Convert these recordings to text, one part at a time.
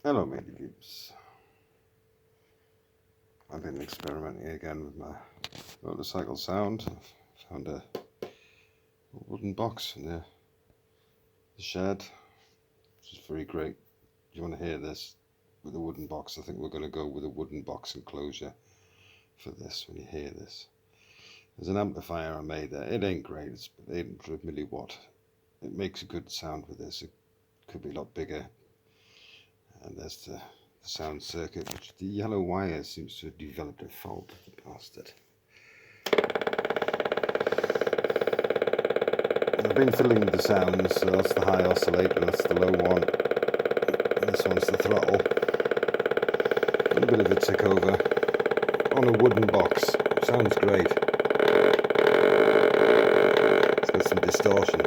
Hello matey peeps. I've been experimenting again with my motorcycle sound. I've found a wooden box in the shed, which is very great. If you want to hear this with a wooden box, I think we're going to go with a wooden box enclosure for this. When you hear this, there's an amplifier I made there. It ain't great, it's 800 milliwatt. It makes a good sound with this. It could be a lot bigger. And there's the sound circuit, which the yellow wire seems to have developed a fault, the bastard. I've been fiddling with the sounds, so that's the high oscillator, that's the low one, and this one's the throttle. A little bit of a tick over on a wooden box. Sounds great. It's got some distortion.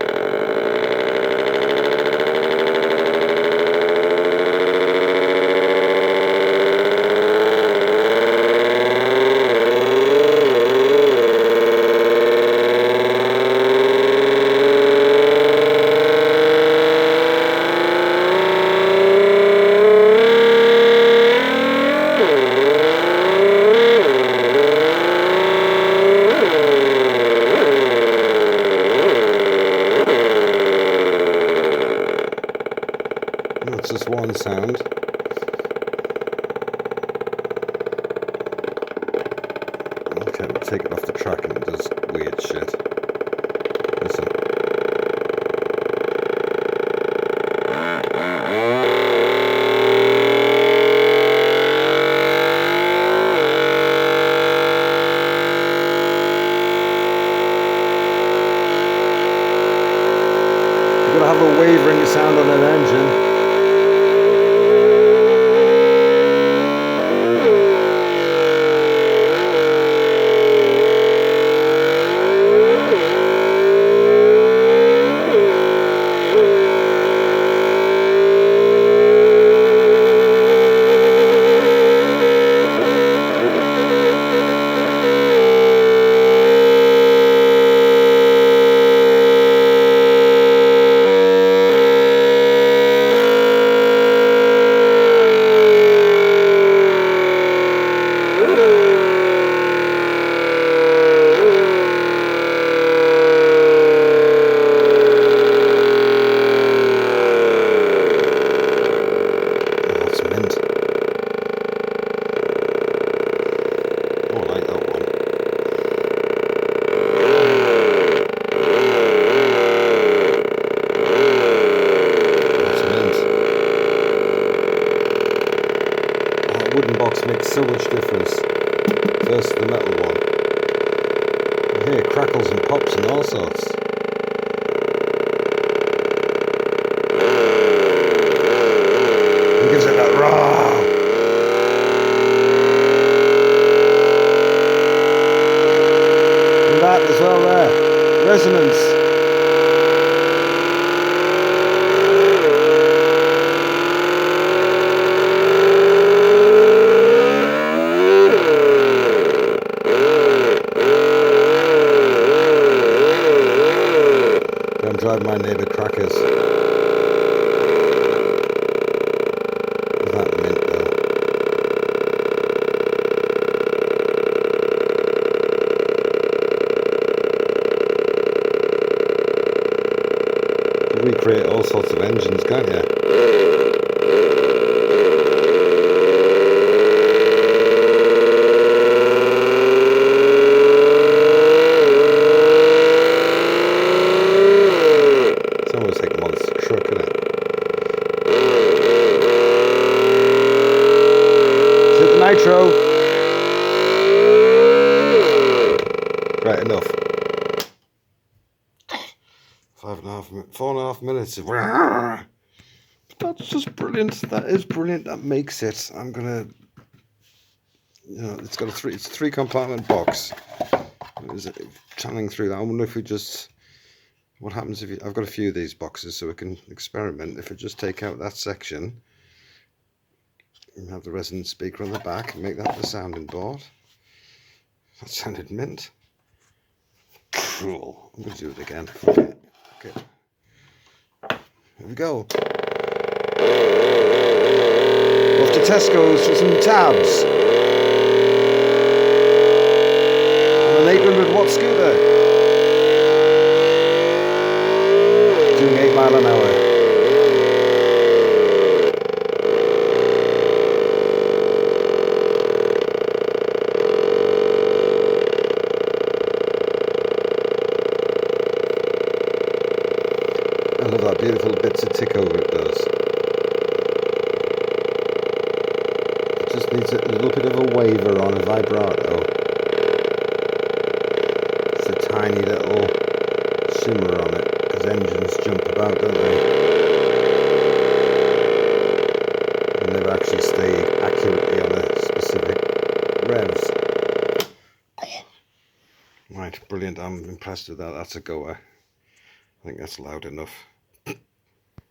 That's just one sound. Okay, we'll take it off the track and it does weird shit. Listen. You've got to have a wavering sound on an engine. Wooden box makes so much difference versus the metal one. You hear crackles and pops and all sorts. It gives it that raw. And that as well there. Resonance. Don't drive my neighbour crackers. That mint though. You recreate all sorts of engines, can't you? Nitro. Right, enough. 4.5 minutes of but that's just brilliant. That is brilliant. That makes it. I'm gonna, it's got it's a 3-compartment box. Is it channeling through that? I wonder if we just, what happens if I've got a few of these boxes, so we can experiment. If we just take out that section and have the resonant speaker on the back and make that the sounding board. That sounded mint. Cool. I'm going to do it again. Okay. Here we go. Tesco's for some tabs. And an 800-watt scooter. Doing 8 miles an hour. I love that beautiful bits of tick over it does. It just needs a little bit of a waver on, a vibrato. It's a tiny little shimmer on it, because engines jump about, don't they? They never actually stay accurately on a specific revs. Right, brilliant. I'm impressed with that. That's a goer. I think that's loud enough.